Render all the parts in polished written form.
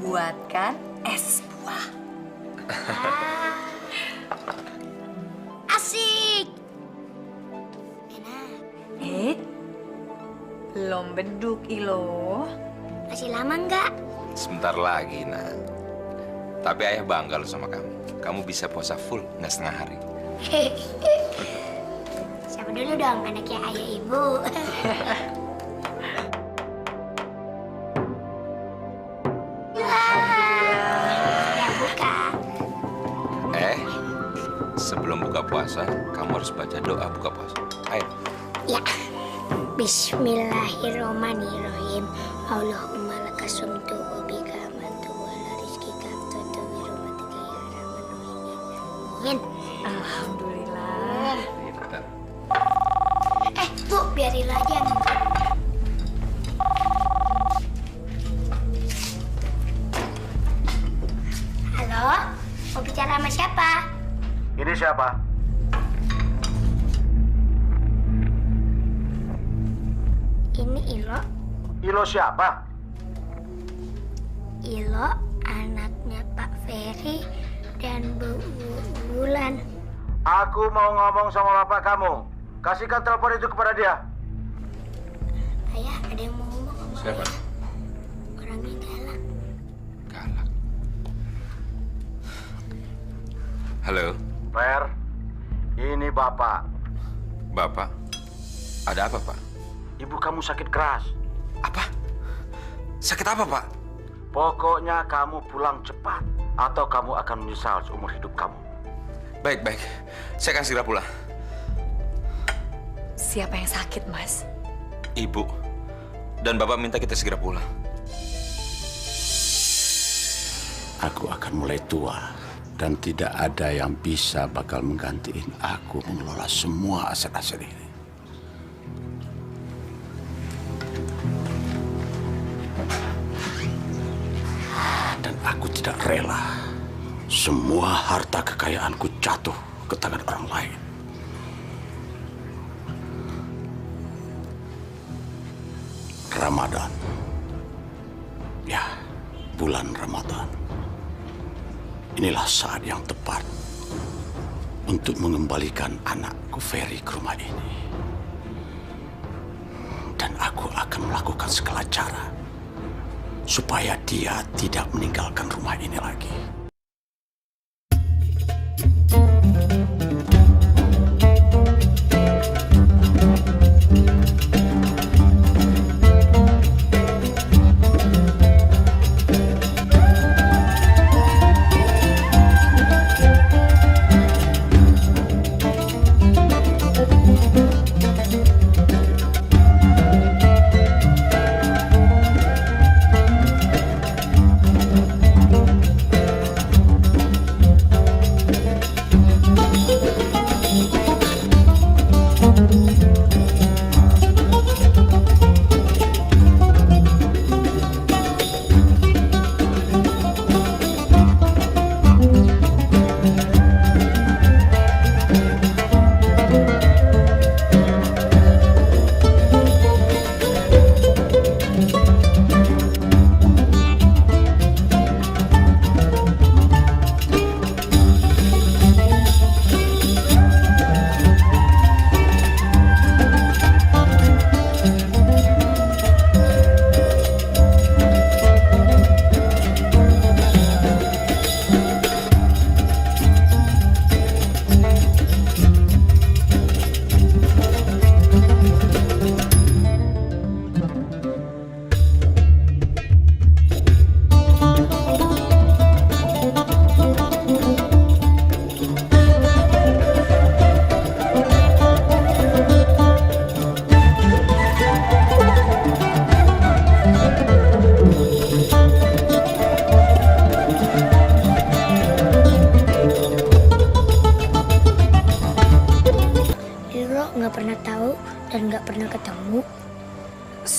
buatkan es buah. Asik. Enak. Belum beduk, Ilo. Masih lama nggak? Sebentar lagi, nak. Tapi ayah bangga loh sama kamu. Kamu bisa puasa full, nggak setengah hari. Siapa dulu dong anaknya ayah ibu? Ya buka. Sebelum buka puasa, kamu harus baca doa buka puasa. Ayo. Ya. Bismillahirrahmanirrahim. Allahumma lakasumtu wa bika amantu wa la rizqika aftutu bi rahmatika ya arhamar rahimin. Alhamdulillah. Bu, biarin aja. Halo, mau bicara sama siapa? Ini siapa? Ini Ilo. Ilo siapa? Ilo anaknya Pak Ferry dan Bu Bulan. Aku mau ngomong sama bapak kamu. Kasihkan telepon itu kepada dia. Ayah, ada yang mau ngomong sama Siapa? ayah. Orangnya galak. Galak. Halo, Fer, ini bapak. Bapak. Ada apa, Pak? Ibu kamu sakit keras. Apa? Sakit apa, Pak? Pokoknya kamu pulang cepat atau kamu akan menyesal seumur hidup kamu. Baik, baik. Saya akan segera pulang. Siapa yang sakit, Mas? Ibu. Dan Bapak minta kita segera pulang. Aku akan mulai tua dan tidak ada yang bisa bakal menggantiin aku mengelola semua aset-aset ini. Dan aku tidak rela semua harta kekayaanku jatuh ke tangan orang lain. Ramadan. Ya, bulan Ramadan. Inilah saat yang tepat untuk mengembalikan anakku Ferry ke rumah ini. Dan aku akan melakukan segala cara supaya dia tidak meninggalkan rumah ini lagi.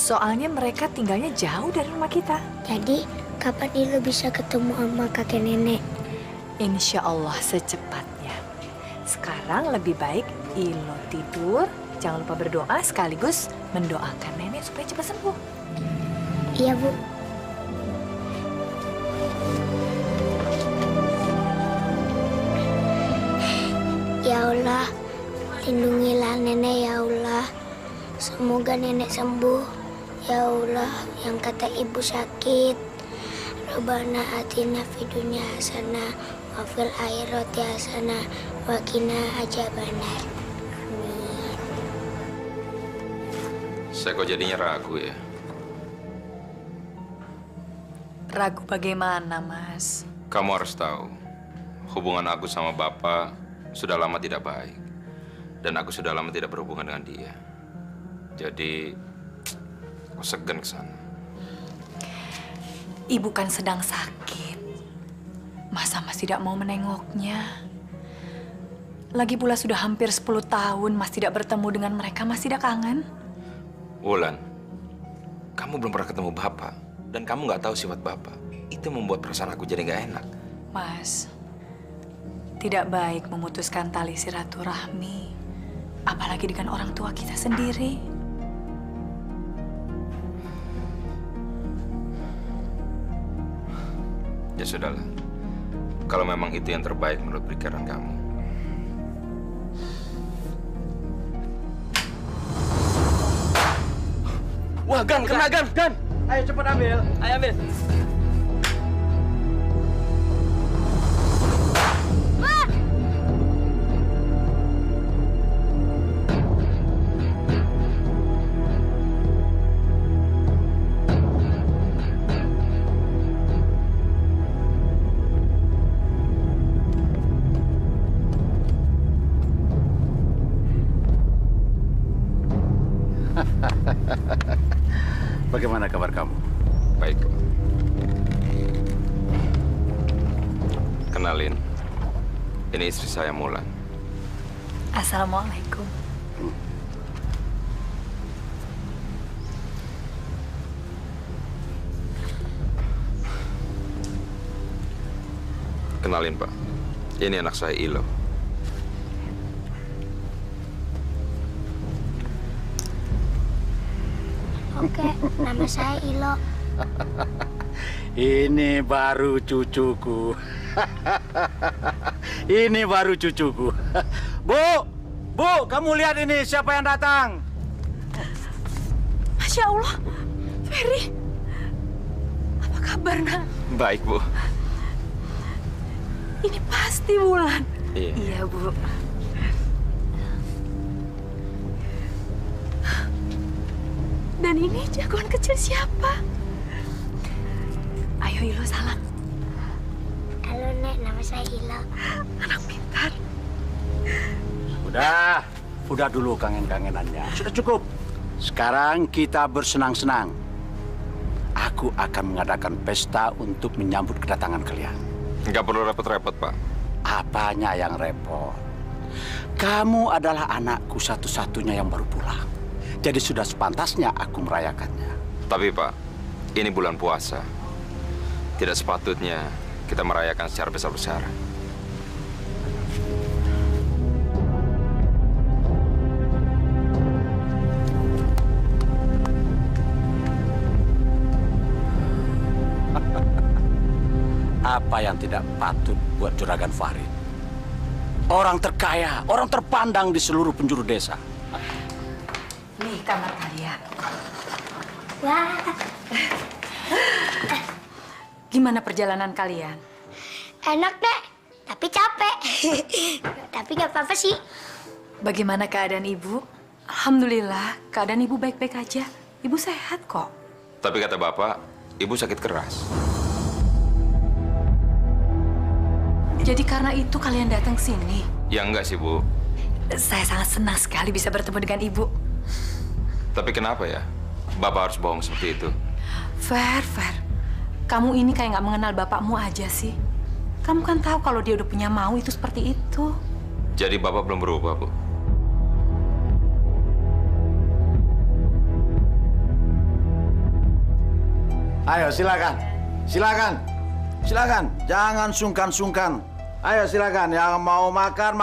Soalnya mereka tinggalnya jauh dari rumah kita. Jadi, kapan Ilo bisa ketemu sama kakek nenek? Insya Allah secepatnya. Sekarang lebih baik Ilo tidur, jangan lupa berdoa sekaligus mendoakan nenek supaya cepat sembuh. Iya, Bu. Ya Allah, lindungilah nenek ya Allah. Semoga nenek sembuh. Ya Allah, yang kata ibu sakit. Rabbana atina fid dunya hasanah wa fil akhirati hasanah wa qina adzabannar. Amin. Saya kok jadinya ragu ya? Ragu bagaimana, Mas? Kamu harus tahu, hubungan aku sama Bapak sudah lama tidak baik. Dan aku sudah lama tidak berhubungan dengan dia. Jadi, aku segan ke sana. Ibu kan sedang sakit. Masa Mas tidak mau menengoknya? Lagi pula sudah hampir 10 tahun Mas tidak bertemu dengan mereka. Mas tidak kangen? Wulan, kamu belum pernah ketemu Bapak. Dan kamu nggak tahu sifat Bapak. Itu membuat perasaan aku jadi nggak enak. Mas, tidak baik memutuskan tali silaturahmi. Apalagi dengan orang tua kita sendiri. Ya sudahlah. Kalau memang itu yang terbaik menurut pikiran kamu. Wah, Gan, kena Gan, Gan. Ayo cepat ambil. Ayo ambil. Bagaimana kabar kamu? Baik, Pak. Kenalin, ini istri saya Mulan. Assalamualaikum. Kenalin, Pak. Ini anak saya Ilo. Oke, nama saya Ilo. Ini baru cucuku. Ini baru cucuku. Bu, kamu lihat ini siapa yang datang? Masya Allah, Ferry. Apa kabar, Nak? Baik, Bu. Ini pasti Wulan. Iya. Iya, Bu. Dan ini jagoan kecil siapa? Ayo, Ilo, salam. Halo, Nek. Nama saya Ilo. Anak pintar. Udah dulu kangen-kangenannya. Sudah cukup. Sekarang kita bersenang-senang. Aku akan mengadakan pesta untuk menyambut kedatangan kalian. Nggak perlu repot-repot, Pak. Apanya yang repot? Kamu adalah anakku satu-satunya yang baru pulang. Jadi sudah sepantasnya aku merayakannya. Tapi, Pak, ini bulan puasa. Tidak sepatutnya kita merayakan secara besar-besaran. Apa yang tidak patut buat Juragan Farid? Orang terkaya, orang terpandang di seluruh penjuru desa. Nih kamar kalian. Wah, Gimana perjalanan kalian? enak, Nek. Tapi capek. Tapi nggak apa-apa sih. Bagaimana keadaan ibu? Alhamdulillah, keadaan ibu baik-baik aja. Ibu sehat kok. Tapi kata Bapak, Ibu sakit keras. Jadi karena itu kalian datang sini? Ya enggak sih, Bu. Saya sangat senang sekali bisa bertemu dengan ibu. Tapi kenapa ya? Bapak harus bohong seperti itu. Fer. Kamu ini kayak nggak mengenal bapakmu aja sih. Kamu kan tahu kalau dia udah punya mau itu seperti itu. Jadi Bapak belum berubah, Bu? Ayo, silakan. Jangan sungkan-sungkan. Ayo, silakan. Yang mau makan.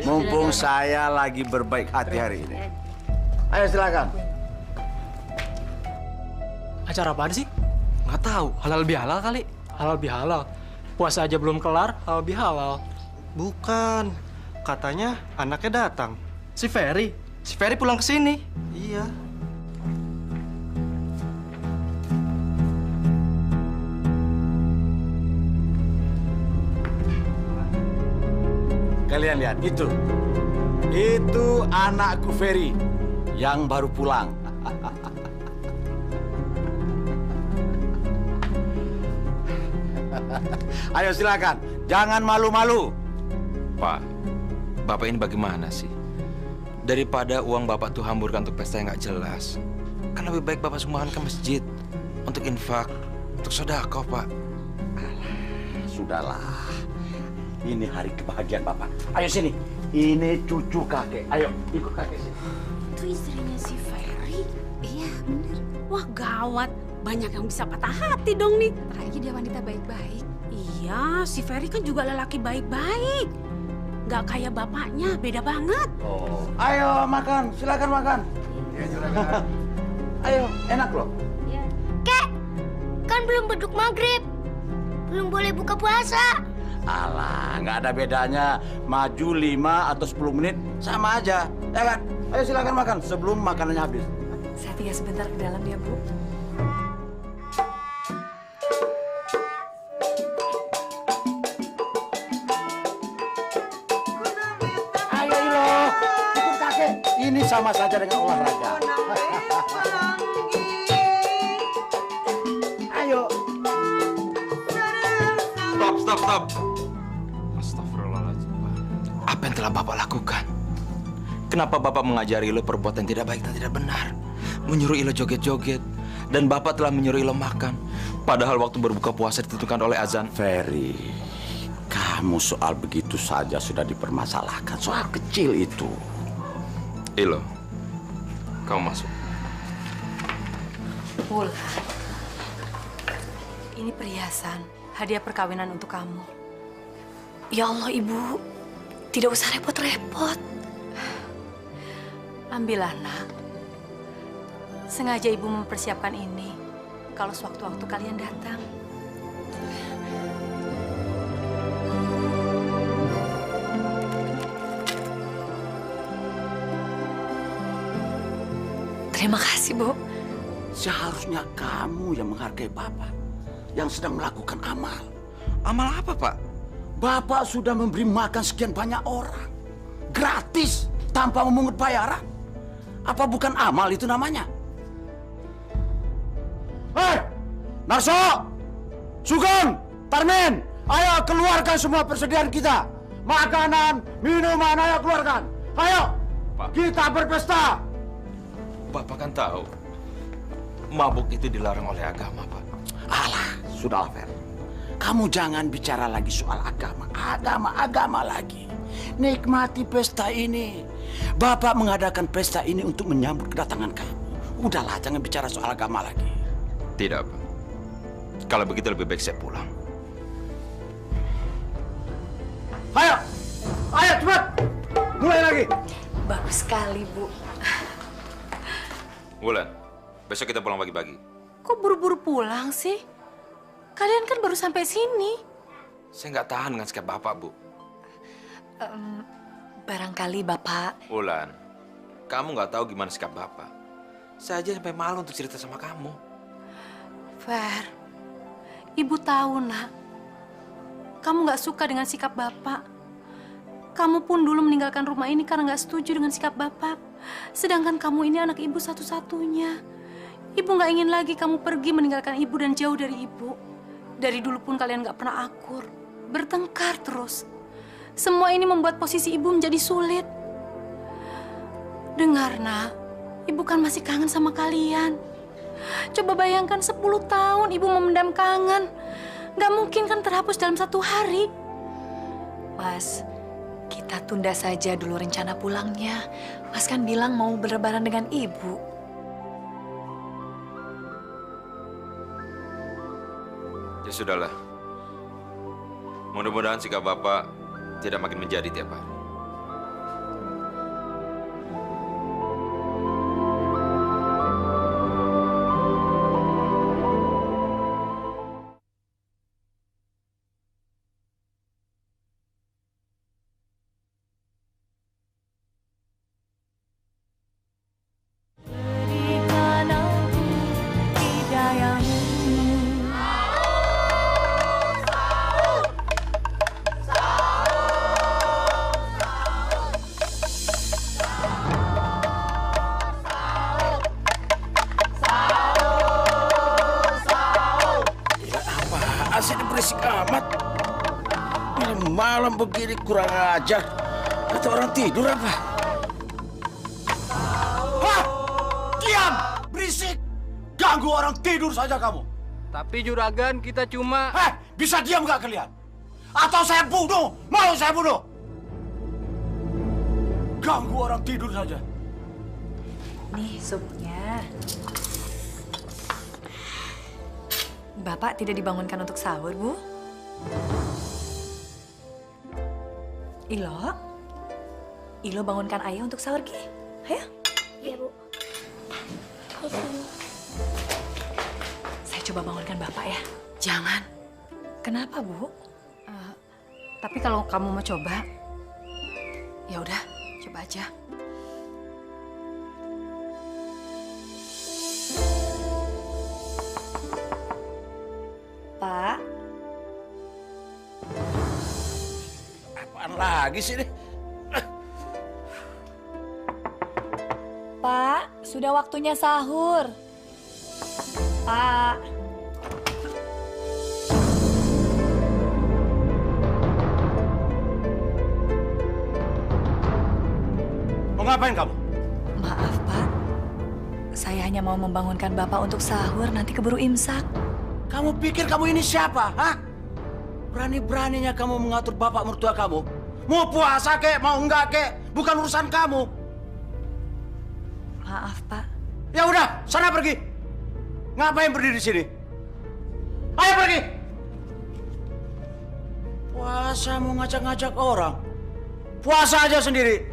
Mumpung saya lagi berbaik hati hari ini. Ayo, silakan. Acara apaan sih? Nggak tahu. Halal bihalal kali. Halal bihalal. Puasa aja belum kelar, halal bihalal. Bukan. Katanya anaknya datang. Si Ferry. Si Ferry pulang ke sini. Iya. Kalian lihat itu. Itu anakku Ferry yang baru pulang. Ayo silakan, jangan malu-malu. Pak, Bapak ini bagaimana sih? Daripada uang Bapak tuh hamburkan untuk pesta yang nggak jelas, kan lebih baik Bapak sumbangkan ke masjid untuk infak, untuk sedekah, Pak. Sudahlah, ini hari kebahagiaan Bapak. Ayo sini, ini cucu kakek. Ayo, ikut kakek sini. Itu istrinya si Ferry. Iya, bener. Wah, gawat. Banyak yang bisa patah hati dong nih. Apalagi dia wanita baik-baik. Iya, si Ferry kan juga lelaki baik-baik. Nggak kayak bapaknya, beda banget. Oh, ayo makan, silakan makan. Ya, silakan. Ayo, enak loh. Kek, kan belum beduk maghrib. Belum boleh buka puasa. Alah, nggak ada bedanya. Maju 5 atau 10 menit, sama aja. Ya kan? Ayo silakan makan sebelum makanannya habis. Saya tinggal sebentar ke dalam ya, Bu. Ayo Ilo, ikut kakek. Ini sama saja dengan olahraga. Ayo. Stop. Astagfirullahaladzim, Pak. Apa yang telah Bapak lakukan? Kenapa Bapak mengajari Ilo perbuatan tidak baik dan tidak benar? Menyuruh Ilo joget-joget. Dan Bapak telah menyuruh Ilo makan. Padahal waktu berbuka puasa ditentukan oleh azan. Ferry, kamu soal begitu saja sudah dipermasalahkan. Soal kecil itu. Ilo, kamu masuk. Wulan, ini perhiasan, hadiah perkawinan untuk kamu. Ya Allah, Ibu, tidak usah repot-repot. Ambillah, nak. Sengaja Ibu mempersiapkan ini kalau sewaktu-waktu kalian datang. Terima kasih, Bu. Seharusnya kamu yang menghargai Bapak yang sedang melakukan amal. Amal apa, Pak? Bapak sudah memberi makan sekian banyak orang. Gratis, tanpa memungut bayaran. Apa bukan amal itu namanya? Hei, Narso, Sugeng, Tarmin, ayo keluarkan semua persediaan kita. Makanan, minuman, ayo keluarkan. Ayo, Pak. Kita berpesta. Bapak kan tahu, mabuk itu dilarang oleh agama, Pak. Alah, sudahlah, Fer. Kamu jangan bicara lagi soal agama. Agama lagi. Nikmati pesta ini. Bapak mengadakan pesta ini untuk menyambut kedatangan kamu. Udahlah, jangan bicara soal agama lagi. Tidak, Pak. Kalau begitu lebih baik saya pulang. Ayo, cepat. Mulai lagi. Bagus sekali, Bu. Wulan, besok kita pulang pagi-pagi. Kok buru-buru pulang sih? Kalian kan baru sampai sini. Saya nggak tahan dengan sikap Bapak, Bu. Barangkali Bapak... Wulan, kamu nggak tahu gimana sikap Bapak. Saya aja sampai malu untuk cerita sama kamu. Fer, Ibu tahu, nak. Kamu nggak suka dengan sikap Bapak. Kamu pun dulu meninggalkan rumah ini karena nggak setuju dengan sikap Bapak. Sedangkan kamu ini anak Ibu satu-satunya. Ibu nggak ingin lagi kamu pergi meninggalkan Ibu dan jauh dari Ibu. Dari dulu pun kalian nggak pernah akur. Bertengkar terus. Semua ini membuat posisi Ibu menjadi sulit. Dengar, nak. Ibu kan masih kangen sama kalian. Coba bayangkan 10 tahun Ibu memendam kangen. Nggak mungkin kan terhapus dalam 1 hari. Mas, kita tunda saja dulu rencana pulangnya. Mas kan bilang mau berlebaran dengan Ibu. Ya sudahlah. Mudah-mudahan sikap Bapak tidak makin menjadi tiap hari. begini kurang ajar. Atau orang tidur apa? Hah? Diam! Berisik! Ganggu orang tidur saja kamu. Tapi juragan kita cuma... Bisa diam nggak kalian? Atau saya bunuh? Mau saya bunuh? Ganggu orang tidur saja. Nih supnya. Bapak tidak dibangunkan untuk sahur, Bu? Ilo bangunkan ayah untuk sahur, Ki. Ayo. Iya, Bu. Saya coba bangunkan Bapak ya. Jangan. Kenapa, Bu? Tapi kalau kamu mau coba, ya udah, coba aja. Pak, Apaan lagi sih ini? Pak, sudah waktunya sahur. Pak. Mau ngapain kamu? Maaf, Pak. Saya hanya mau membangunkan Bapak untuk sahur, nanti keburu imsak. Kamu pikir kamu ini siapa? Hah? Berani-beraninya kamu mengatur bapak mertua kamu? Mau puasa kek, mau enggak kek? Bukan urusan kamu. Maaf, Pak. Ya udah, sana pergi. Ngapain berdiri di sini? Ayo pergi. Puasa mau ngajak-ngajak orang. Puasa aja sendiri.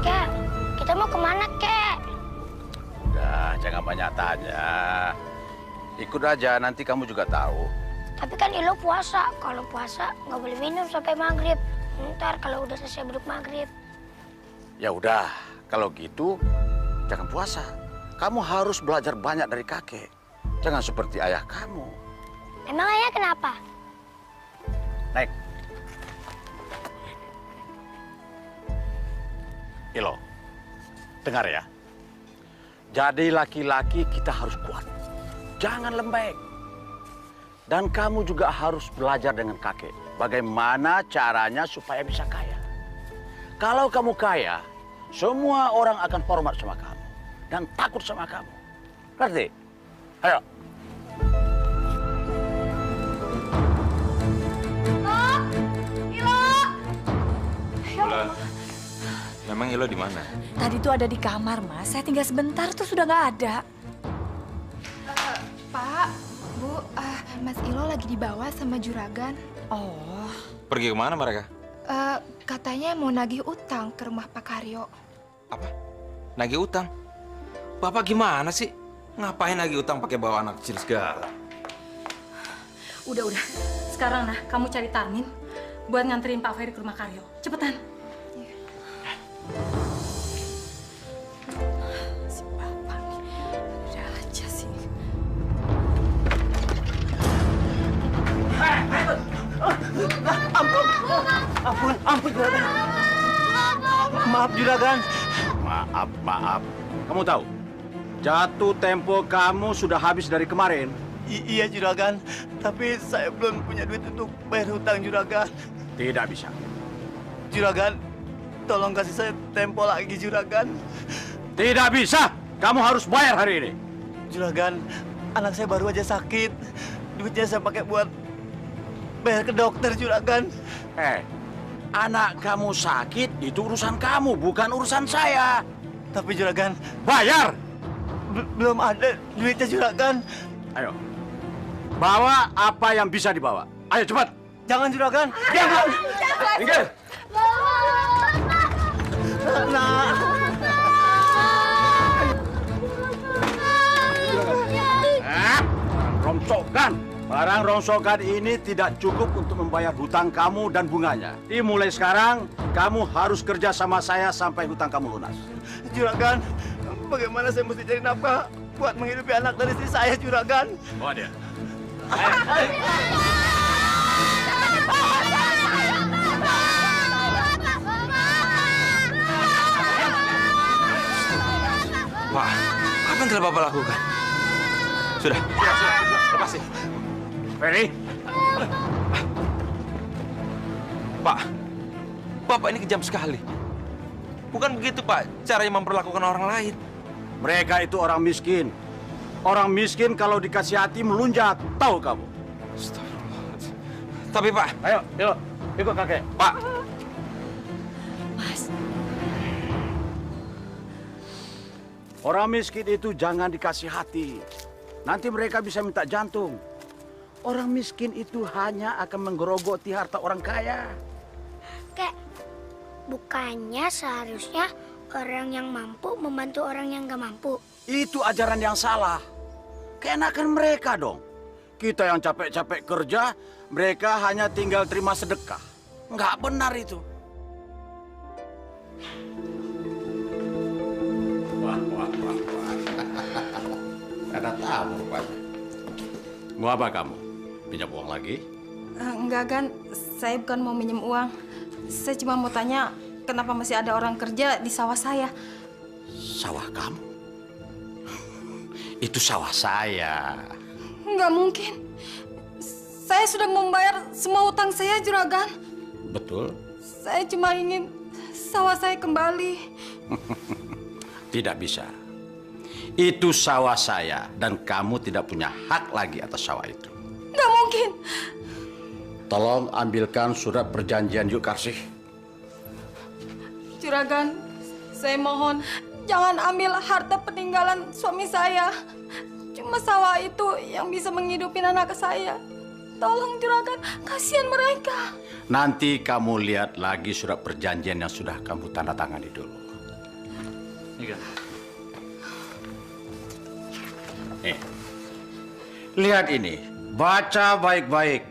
Kek, kita mau kemana, Kek? Udah, jangan banyak tanya. Ikut aja, nanti kamu juga tahu. Tapi kan Ilo puasa. Kalau puasa nggak boleh minum sampai maghrib. Ntar kalau udah selesai beduk maghrib. Ya udah, kalau gitu jangan puasa. Kamu harus belajar banyak dari kakek. Jangan seperti ayah kamu. Emang ayah kenapa? Naik. Ilo, dengar ya. Jadi laki-laki kita harus kuat. Jangan lembek. Dan kamu juga harus belajar dengan kakek. Bagaimana caranya supaya bisa kaya. Kalau kamu kaya, semua orang akan hormat sama kamu. Dan takut sama kamu. Ngerti? Ayo. Bulan, memang Ilo di mana? Tadi tuh ada di kamar, Mas. Saya tinggal sebentar tuh sudah nggak ada. Pak, Bu, Mas Ilo lagi dibawa sama juragan. Oh, Pergi kemana mereka? Katanya mau nagih utang ke rumah Pak Karyo. Apa? Nagih utang? Bapak gimana sih? Ngapain nagih utang pakai bawa anak kecil segala? Udah. Sekarang nah, kamu cari Tarmin buat nganterin Pak Ferry ke rumah Karyo. Cepetan. Si Bapak nih, ada aja sih. Ampun juragan. Maaf juragan. Maaf. Kamu tahu, jatuh tempo kamu sudah habis dari kemarin. Iya juragan, tapi saya belum punya duit untuk bayar hutang juragan. Tidak bisa. Juragan, tolong kasih saya tempo lagi juragan. Tidak bisa. Kamu harus bayar hari ini. Juragan, anak saya baru aja sakit. Duitnya saya pakai buat bayar ke dokter juragan. Anak kamu sakit itu urusan kamu, bukan urusan saya. Tapi juragan, Bayar. belum ada duitnya juragan. Ayo. Bawa apa yang bisa dibawa. Ayo cepat. Jangan juragan. Jangan. Minggir. Nah. Rongsokan. Barang rongsokan ini tidak cukup untuk membayar hutang kamu dan bunganya. Jadi mulai sekarang, kamu harus kerja sama saya sampai hutang kamu lunas. Juragan, bagaimana saya mesti cari nafkah buat menghidupi anak dan istri saya, juragan? Bawa dia. Pak, apa yang telah Bapak lakukan? Sudah. Lepasin. Ferry. Pak, Bapak ini kejam sekali. Bukan begitu, Pak, caranya memperlakukan orang lain. Mereka itu orang miskin. Orang miskin kalau dikasih hati melunjak. Tahu kamu? Astagfirullahaladzim. Tapi, Pak. Ayo, yuk. Ikut kakek. Pak. Mas, Orang miskin itu jangan dikasih hati. Nanti mereka bisa minta jantung. Orang miskin itu hanya akan menggerogoti harta orang kaya. Kek, bukannya seharusnya orang yang mampu membantu orang yang gak mampu? Itu ajaran yang salah. Keenakan mereka dong. Kita yang capek-capek kerja, mereka hanya tinggal terima sedekah. Nggak benar itu. Wah. Ada tamu rupanya. Mau apa kamu? Pinjam uang lagi? Enggak, Gan. Saya bukan mau minjem uang. Saya cuma mau tanya kenapa masih ada orang kerja di sawah saya. Sawah kamu? Itu sawah saya. Nggak mungkin. Saya sudah membayar semua utang saya, Juragan. Betul? Saya cuma ingin sawah saya kembali. Tidak bisa. Itu sawah saya dan kamu tidak punya hak lagi atas sawah itu. Nggak mungkin. Tolong ambilkan surat perjanjian yuk, Karsih. Juragan, saya mohon jangan ambil harta peninggalan suami saya. Cuma sawah itu yang bisa menghidupi anak saya. Tolong, Juragan, kasihan mereka. Nanti kamu lihat lagi surat perjanjian yang sudah kamu tanda tangani dulu. Lihat ini, baca baik-baik.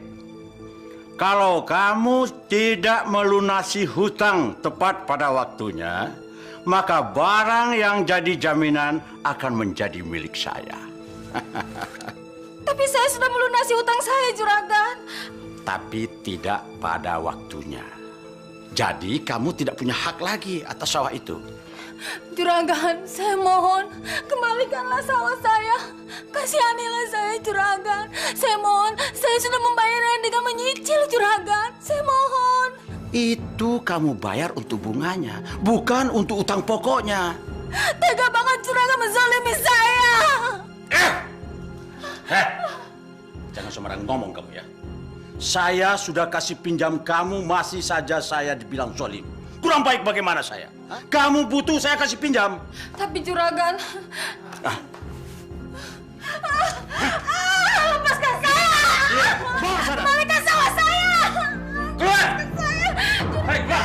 Kalau kamu tidak melunasi hutang tepat pada waktunya, maka barang yang jadi jaminan akan menjadi milik saya. Tapi saya sudah melunasi hutang saya, Juragan. Tapi tidak pada waktunya. Jadi kamu tidak punya hak lagi atas sawah itu. Juragan, saya mohon kembalikanlah sawah saya. Kasihanilah saya, Juragan. Saya mohon, saya sudah membayarnya dengan menyicil, Juragan. Saya mohon. Itu kamu bayar untuk bunganya, bukan untuk utang pokoknya. Tega banget Juragan menzalimi saya. Jangan sembarang ngomong kamu ya. Saya sudah kasih pinjam kamu, masih saja saya dibilang zalim. Kurang baik bagaimana saya? Kamu butuh saya kasih pinjam. Tapi Juragan... lepaskan saya! Balikan sawah saya! Keluar! Juragan!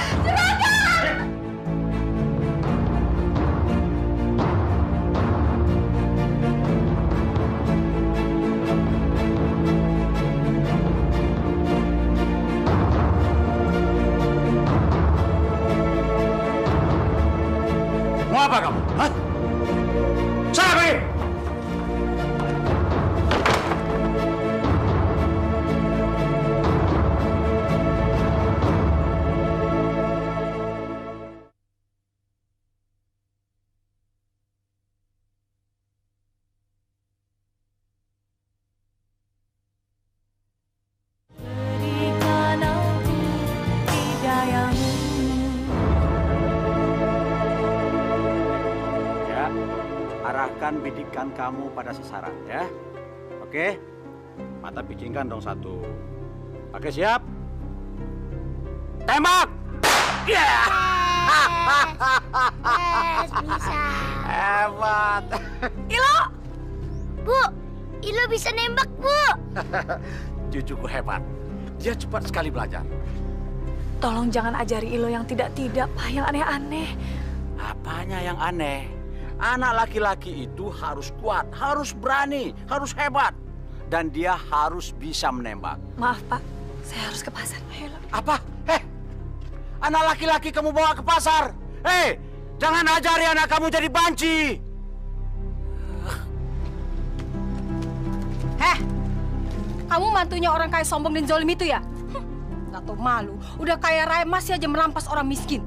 Mau apa kamu? Hah? Sana pergi! Arahkan bidikan kamu pada sasaran ya. Oke? Mata picingkan dong satu. Oke, siap? Tembak! Ya! Yes, bisa. Hebat. Ilo! Bu, Ilo bisa nembak, Bu. Cucuku hebat. Dia cepat sekali belajar. Tolong jangan ajari Ilo yang tidak-tidak, Pak, yang aneh-aneh. Apanya yang aneh? Anak laki-laki itu harus kuat, harus berani, harus hebat. Dan dia harus bisa menembak. Maaf, Pak. Saya harus ke pasar. Ayolah. Apa? Anak laki-laki kamu bawa ke pasar? Jangan ajari anak kamu jadi banci. Kamu mantunya orang kaya sombong dan zalim itu ya? Gak tau malu. Udah kaya raya masih aja merampas orang miskin.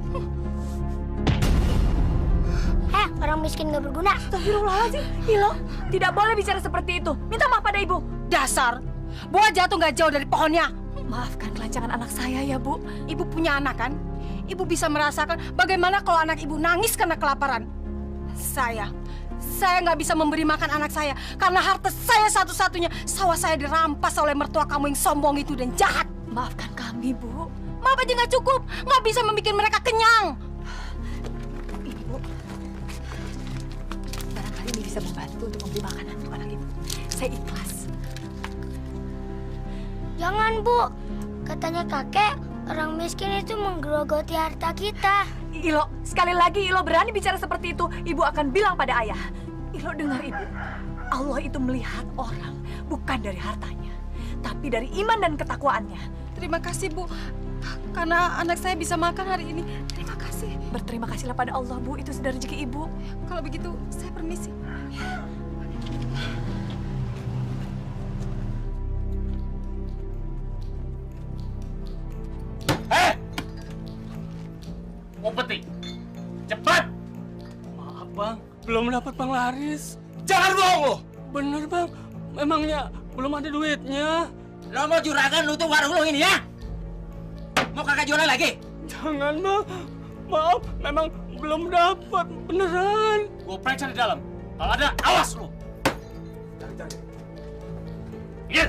Orang miskin gak berguna. Astagfirullahaladzim. Ilo, tidak boleh bicara seperti itu. Minta maaf pada ibu. Dasar Buah jatuh nggak jauh dari pohonnya. Maafkan kelancangan anak saya ya, Bu. Ibu punya anak kan? Ibu bisa merasakan bagaimana kalau anak ibu nangis karena kelaparan. Saya nggak bisa memberi makan anak saya karena harta saya satu-satunya. Sawah saya dirampas oleh mertua kamu yang sombong itu dan jahat. Maafkan kami, Bu. Maaf aja nggak cukup, nggak bisa membuat mereka kenyang. Ibu, barangkali ini bisa membantu untuk membeli makanan untuk anak ibu. Saya ikhlas. Jangan, Bu. Katanya kakek, orang miskin itu menggerogoti harta kita. Ilo, sekali lagi Ilo berani bicara seperti itu, ibu akan bilang pada ayah. Ilo dengar ibu, Allah itu melihat orang bukan dari hartanya, tapi dari iman dan ketakwaannya. Terima kasih, Bu. Karena anak saya bisa makan hari ini. Terima kasih. Berterima kasihlah pada Allah, Bu. Itu sudah rezeki ibu. Kalau begitu, saya permisi. Umpeti, cepat! Maaf bang, belum dapat penglaris. Jangan bohong lo! Bener bang, memangnya belum ada duitnya. Lo mau juragan nutup warung lo ini ya? Mau kakak jualan lagi? Jangan bang, maaf, memang belum dapat beneran. Gue periksa di dalam. Kalau ada, awas lo! Cari. Iya!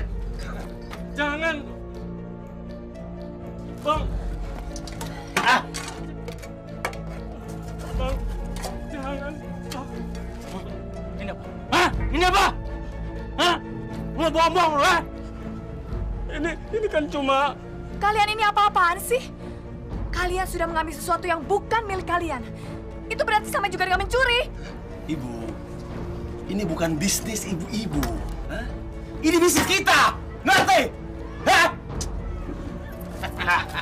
Jangan, bang. Ah! Bang, jangan. Ini apa? Hah? Ini apa? Hah? Lo bohong-bohong lo, ha? Ini kan cuma... Kalian ini apa-apaan sih? Kalian sudah mengambil sesuatu yang bukan milik kalian. Itu berarti sama juga dengan mencuri. Ibu, ini bukan bisnis ibu-ibu. Hah? Ini bisnis kita! Ngerti? Hah?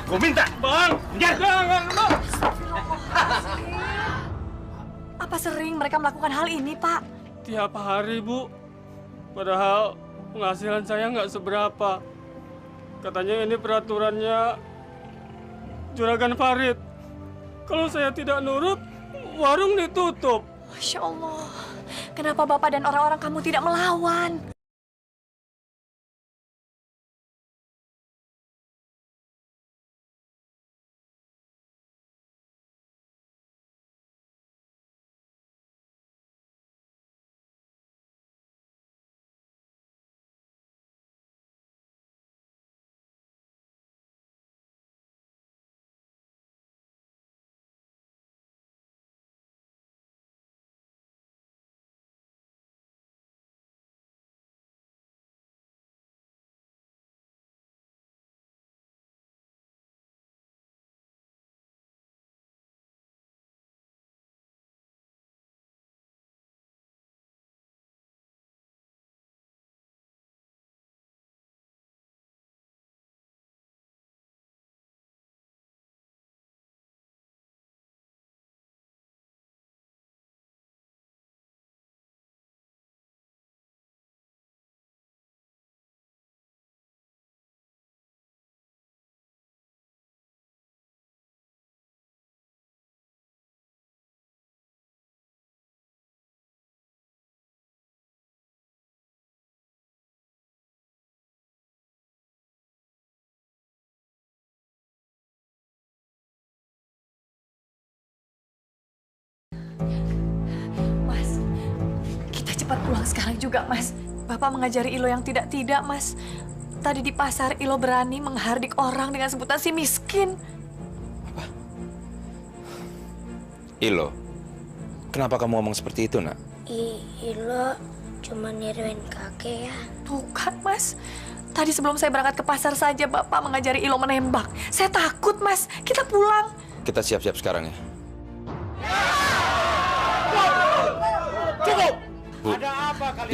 Gue minta! Bang, jangan, bang! Apa sering mereka melakukan hal ini, Pak? Tiap hari, Bu. Padahal penghasilan saya nggak seberapa. Katanya ini peraturannya Juragan Farid. Kalau saya tidak nurut, warung ditutup. Masya Allah. Kenapa Bapak dan orang-orang kamu tidak melawan? Mas, kita cepat pulang sekarang juga, Mas. Bapak mengajari Ilo yang tidak-tidak, Mas. Tadi di pasar Ilo berani menghardik orang dengan sebutan si miskin. Apa? Ilo, kenapa kamu ngomong seperti itu, nak? Ilo cuma niruin kakek ya. Tuh kan, Mas. Tadi sebelum saya berangkat ke pasar saja, Bapak mengajari Ilo menembak. Saya takut, Mas. Kita pulang. Kita siap-siap sekarang ya. Cukup! Bu,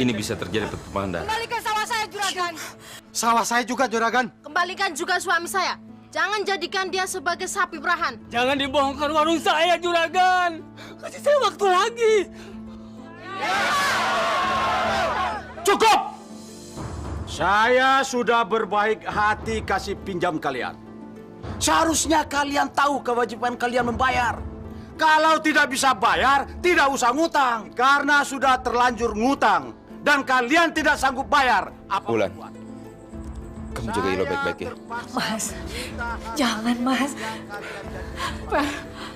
ini bisa terjadi pertumpahan darah. Kembalikan sawah saya, Juragan. Sawah saya juga, Juragan. Kembalikan juga suami saya. Jangan jadikan dia sebagai sapi perahan. Jangan dibohongkan warung saya, Juragan. Kasih saya waktu lagi. Cukup! Saya sudah berbaik hati kasih pinjam kalian. Seharusnya kalian tahu kewajiban kalian membayar. Kalau tidak bisa bayar, tidak usah ngutang. Karena sudah terlanjur ngutang. Dan kalian tidak sanggup bayar. Bulan, Kamu jaga Ilo baik-baik ya. Mas, jangan Mas. Fer,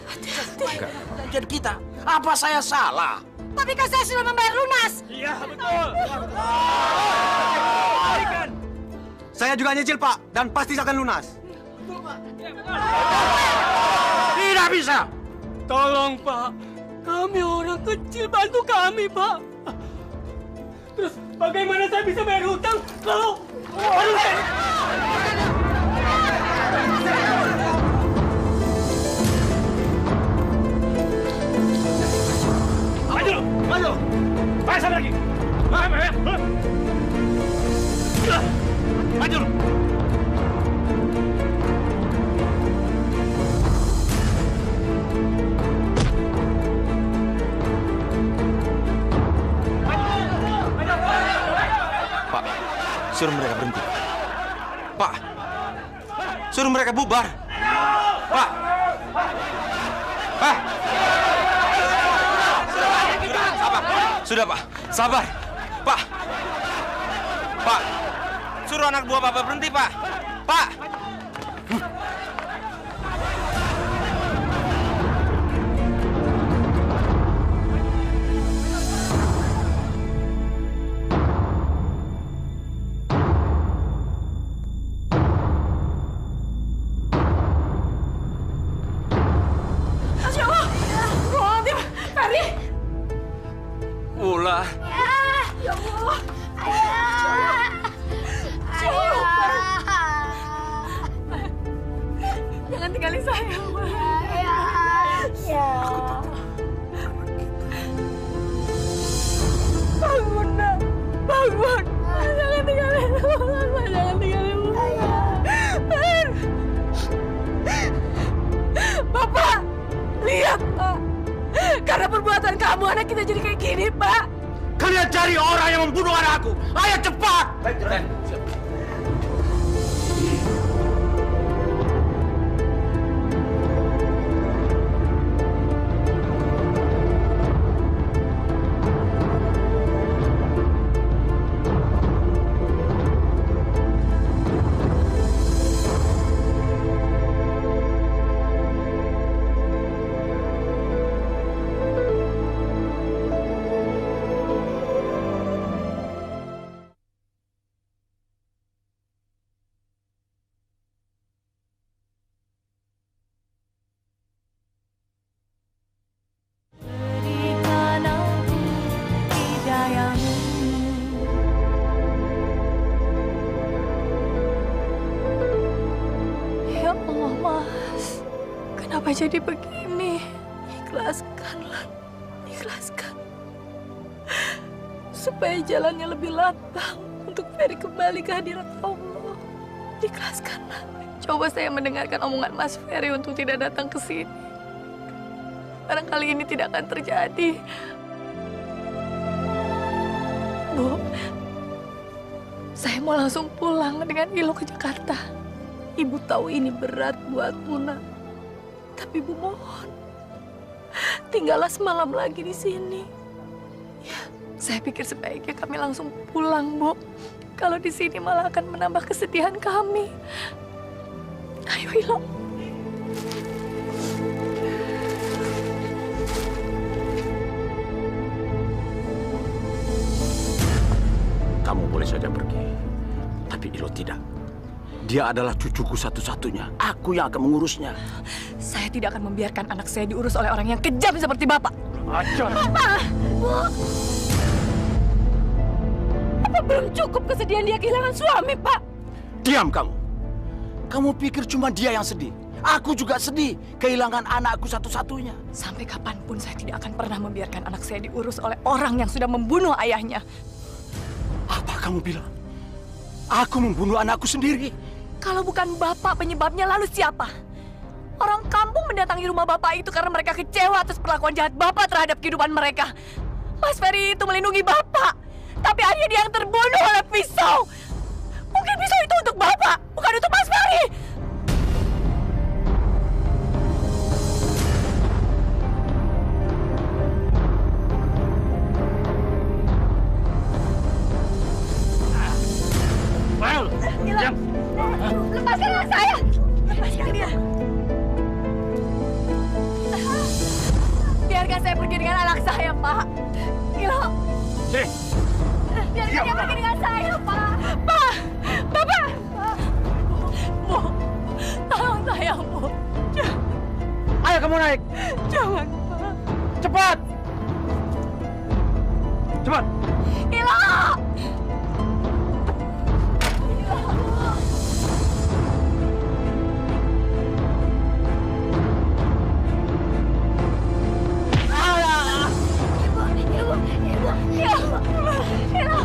hati-hati. Enggak. Jadi kita, apa saya salah? Tapi kan saya sudah membayar lunas. Iya, betul. Saya juga nyicil, Pak, dan pasti akan lunas. Tidak bisa. Tolong, Pak. Kami orang kecil, bantu kami, Pak. Terus bagaimana saya bisa bayar hutang kalau orang saya... Maju! Maju! Bayar saya lagi! Maju! Pak, suruh mereka berhenti. Pak, suruh mereka bubar. Pak. Pak. Sudah, Pak. Sabar. Pak. Pak. Suruh anak buah Bapak berhenti, Pak. Pak. Ula. Ya Allah. Jangan tinggalin saya, bangun, nak. Bangun. Jangan tinggalin Mama. Jangan tinggalin Mama. Bapak, lihat, Pak. Karena perbuatan kamu, anak kita jadi kayak gini, Pak. Kalian cari orang yang membunuh anakku. Ayo cepat. Baik, siap. Ya Allah, Mas. Kenapa jadi begini? Ikhlaskanlah. Ikhlaskan. Supaya jalannya lebih lapang untuk Ferry kembali ke hadirat Allah. Ikhlaskanlah. Coba saya mendengarkan omongan Mas Ferry untuk tidak datang ke sini. Barangkali ini tidak akan terjadi. Bu, saya mau langsung pulang dengan Ilo ke Jakarta. Ibu tahu ini berat buat Muna. Tapi Ibu mohon, tinggallah semalam lagi di sini. Ya, saya pikir sebaiknya kami langsung pulang, Bu. Kalau di sini malah akan menambah kesedihan kami. Ayo, Ilo. Kamu boleh saja pergi, tapi Ilo tidak. Dia adalah cucuku satu-satunya. Aku yang akan mengurusnya. Saya tidak akan membiarkan anak saya diurus oleh orang yang kejam seperti Bapak. Ajar. Bapak! Bu! Apa belum cukup kesedihan dia kehilangan suami, Pak? Diam kamu. Kamu pikir cuma dia yang sedih? Aku juga sedih kehilangan anakku satu-satunya. Sampai kapanpun saya tidak akan pernah membiarkan anak saya diurus oleh orang yang sudah membunuh ayahnya. Apa kamu bilang? Aku membunuh anakku sendiri. Kalau bukan Bapak penyebabnya, lalu siapa? Orang kampung mendatangi rumah Bapak itu karena mereka kecewa atas perlakuan jahat Bapak terhadap kehidupan mereka. Mas Ferry itu melindungi Bapak, tapi akhirnya dia yang terbunuh oleh pisau. Mungkin pisau itu untuk Bapak, bukan untuk Mas Ferry. Diam. pergi dengan anak saya, Pak. Ilo. Sini. Biarkan dia pergi dengan saya, Pak. Pak! Bapak! Bu, tolong saya, Bu. Ayo kamu naik. Jangan, Pak. Cepat. Cepat. Ilo! Ilo!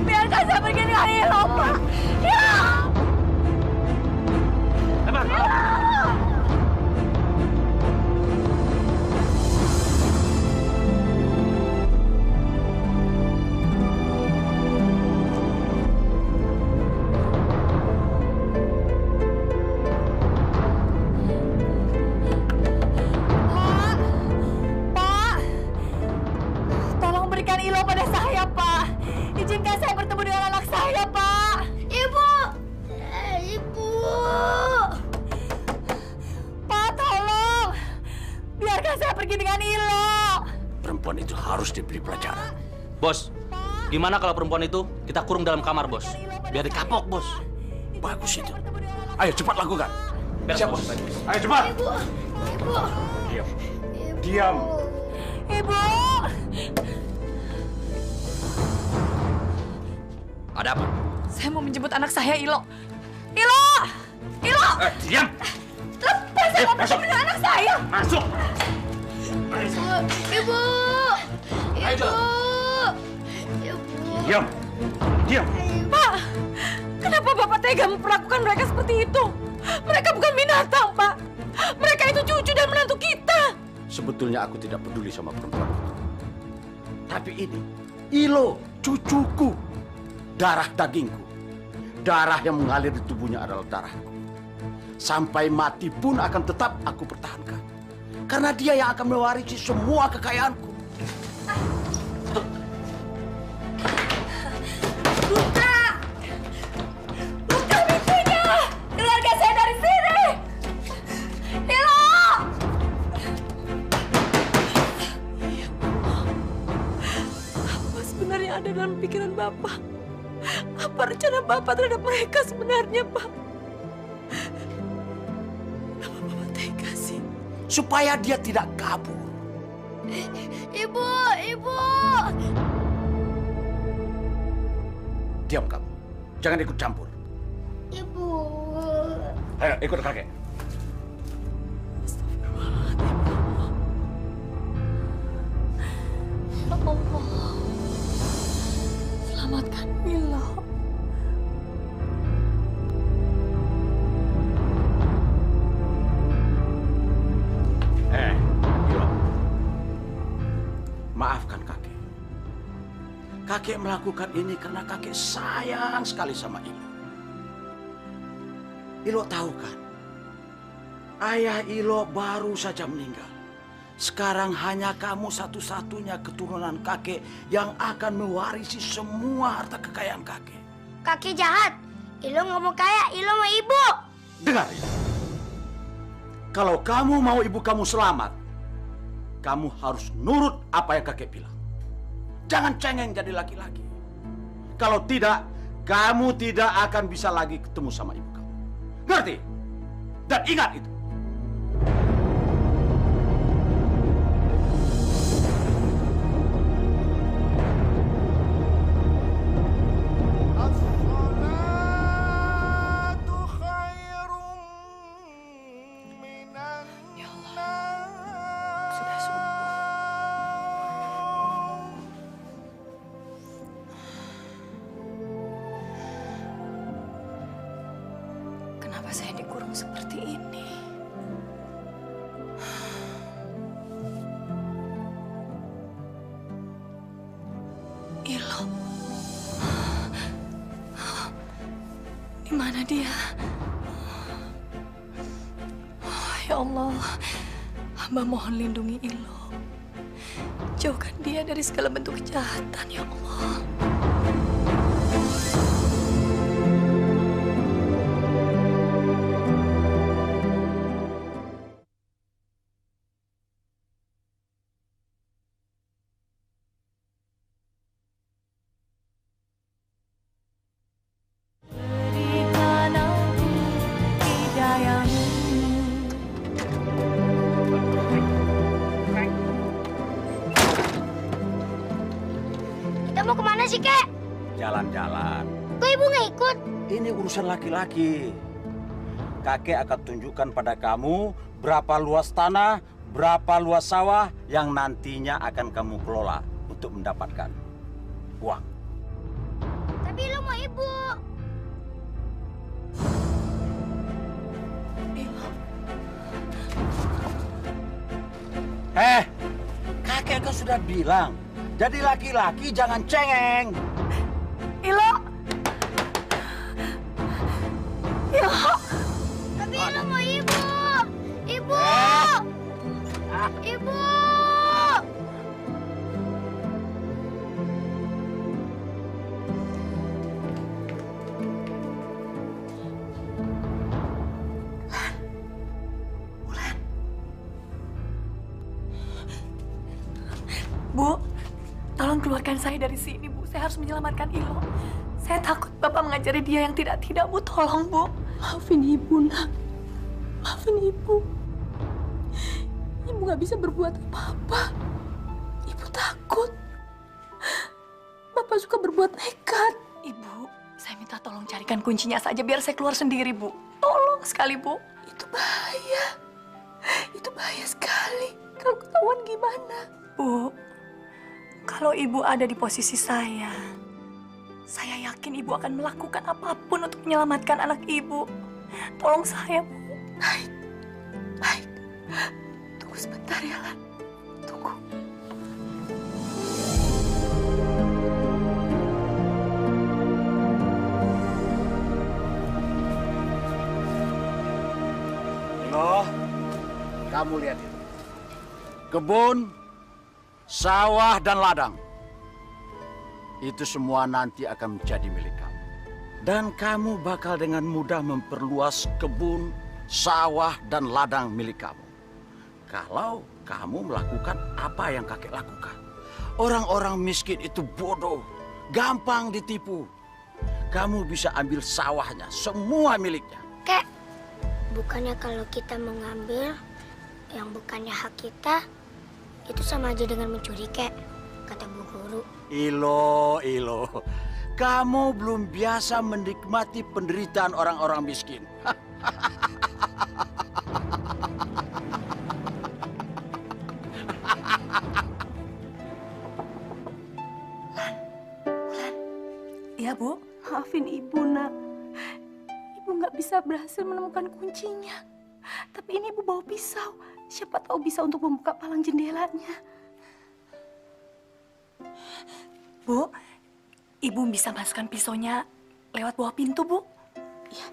Biarkan saya pergi dengan Ilo, Pak. Ilo! Ilo! Pak! Tolong berikan Ilo pada saya, Pak. Izinkan saya bertemu dengan anak saya, Pak. Ibu! Ibu! Pak, tolong! Biarkan saya pergi dengan Ilo. Perempuan itu harus diberi pelajaran. Bos, gimana kalau perempuan itu kita kurung dalam kamar, Bos? Biar dikapok, Bos. Bagus itu. Ayo cepat lakukan. Siap, Bos. Ayo cepat. Ibu! Ibu! Diam. Diam. Ibu! Ada apa? Saya mau menjemput anak saya, Ilo. Ilo! Ilo! Diam. Lepas saya mau bertemu dengan anak saya. Masuk. Ibu! Ibu! Ibu! Diam. Diam. Pak, kenapa Bapak tega memperlakukan mereka seperti itu? Mereka bukan binatang, Pak. Mereka itu cucu dan menantu kita. Sebetulnya aku tidak peduli sama perempuan itu. Tapi ini, Ilo, cucuku. Darah dagingku. Darah yang mengalir di tubuhnya adalah darahku. Sampai mati pun akan tetap aku pertahankan. Karena dia yang akan mewarisi semua kekayaanku. Buka! Buka pintunya! Keluarga saya dari sini! Ilo! Apa sebenarnya ada dalam pikiran Bapak? Apa rencana Bapak terhadap mereka sebenarnya, Pak? Kenapa Bapak tega sih? Supaya dia tidak kabur. Ibu! Ibu! Diam kamu. Jangan ikut campur. Ibu. Ayo ikut kakek. Ya Allah. Selamatkan Ilo. Ilo. Maafkan kakek. Kakek melakukan ini karena kakek sayang sekali sama Ilo. Ilo tahu kan? Ayah Ilo baru saja meninggal. Sekarang hanya kamu satu-satunya keturunan kakek yang akan mewarisi semua harta kekayaan kakek. Kakek jahat. Ilo nggak mau kaya, Ilo mau ibu. Dengar ya. Kalau kamu mau ibu kamu selamat, kamu harus nurut apa yang kakek bilang. Jangan cengeng jadi laki-laki. Kalau tidak, kamu tidak akan bisa lagi ketemu sama ibu kamu. Ngerti? Dan ingat itu. Kenapa saya dikurung seperti ini? Ilo. Di mana dia? Ya Allah, hamba mohon lindungi Ilo. Jauhkan dia dari segala bentuk kejahatan, ya Allah. sih, Kek? Jalan-jalan. Kok ibu nggak ikut? Ini urusan laki-laki. Kakek akan tunjukkan pada kamu berapa luas tanah, berapa luas sawah yang nantinya akan kamu kelola untuk mendapatkan uang. Tapi lo mau ibu. Kakek kan sudah bilang, jadi laki-laki jangan cengeng. Ilo. Tapi lo mau ibu. Ibu. Ibu. Bu, tolong keluarkan saya dari sini, Bu. Saya harus menyelamatkan Ilo. Saya takut Bapak mengajari dia yang tidak-tidak, Bu. Tolong, Bu. Maafin Ibu, Nak. Maafin Ibu. Ibu nggak bisa berbuat apa-apa. Ibu takut. Bapak suka berbuat nekat. Ibu, saya minta tolong carikan kuncinya saja biar saya keluar sendiri, Bu. Tolong sekali, Bu. Itu bahaya. Itu bahaya sekali. Kalau ketahuan gimana? Bu, kalau Ibu ada di posisi saya yakin Ibu akan melakukan apapun untuk menyelamatkan anak Ibu. Tolong saya, Bu. Baik. Baik. Tunggu sebentar ya, Lan. Tunggu. Loh, kamu lihat itu. Kebun, sawah, dan ladang. Itu semua nanti akan menjadi milik kamu. Dan kamu bakal dengan mudah memperluas kebun, sawah, dan ladang milik kamu. Kalau kamu melakukan apa yang kakek lakukan. Orang-orang miskin itu bodoh, gampang ditipu. Kamu bisa ambil sawahnya, semua miliknya. Kek, bukannya kalau kita mengambil yang bukannya hak kita, itu sama aja dengan mencuri, Kek, kata Bu Guru. Ilo, kamu belum biasa menikmati penderitaan orang-orang miskin. Iya, Bu. Maafin Ibu, Nak. Ibu nggak bisa berhasil menemukan kuncinya. Tapi ini Ibu bawa pisau. Siapa tahu bisa untuk membuka palang jendelanya. Bu, Ibu bisa masukkan pisaunya lewat bawah pintu, Bu? Iya.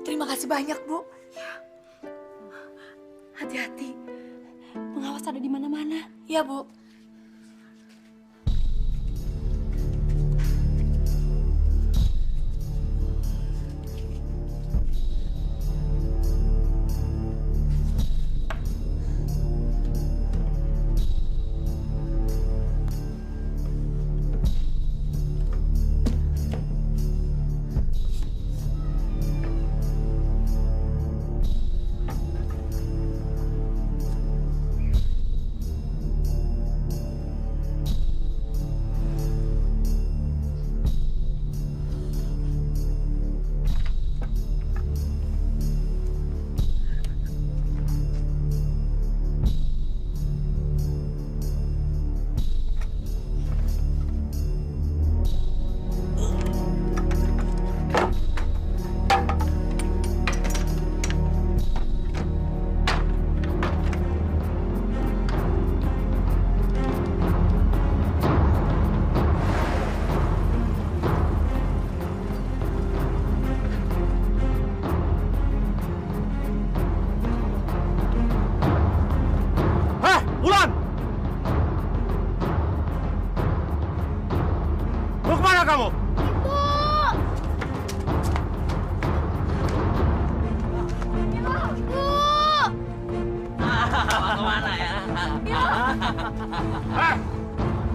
Terima kasih banyak, Bu. Ya. Hati-hati. Pengawas ada di mana-mana. Iya, Bu.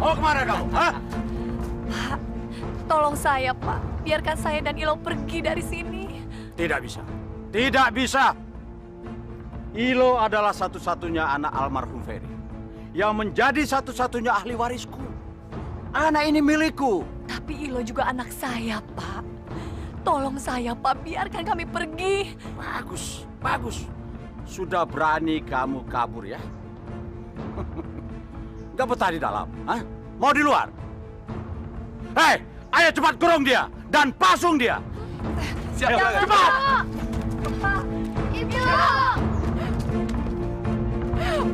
Mau kemana kamu? Hah? Pak, tolong saya, Pak. Biarkan saya dan Ilo pergi dari sini. Tidak bisa. Tidak bisa. Ilo adalah satu-satunya anak almarhum Ferry yang menjadi satu-satunya ahli warisku. Anak ini milikku. Tapi Ilo juga anak saya, Pak. Tolong saya, Pak, biarkan kami pergi. Bagus, bagus. Sudah berani kamu kabur ya? Gak betah di dalam, hah? Mau di luar? Hei, ayo cepat kurung dia dan pasung dia. Siap, cepat! Ibu!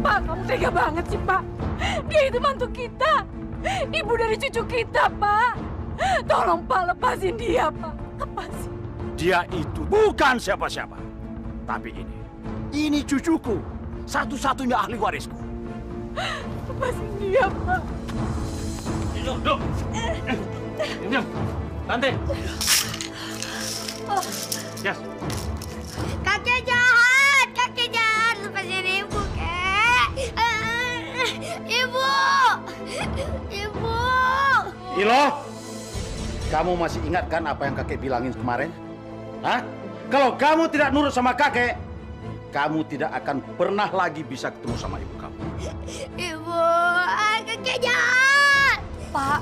Pak, kamu tega banget sih, Pak. Dia itu mantu kita. Ibu dari cucu kita, Pak. Tolong, Pak, lepasin dia, Pak. Lepasin. Dia itu bukan siapa-siapa. Tapi ini cucuku. Satu-satunya ahli warisku. Lepasin dia, Pak. Duk. Diam. Tante. Yes. Kakek jahat, kakek jahat. Lepasin ibu, kek. Ibu, ibu. Ilo, kamu masih ingat kan apa yang kakek bilangin kemarin? Hah? Kalau kamu tidak nurut sama kakek, kamu tidak akan pernah lagi bisa ketemu sama ibu kamu. Ibu, kakek jahat. Pak,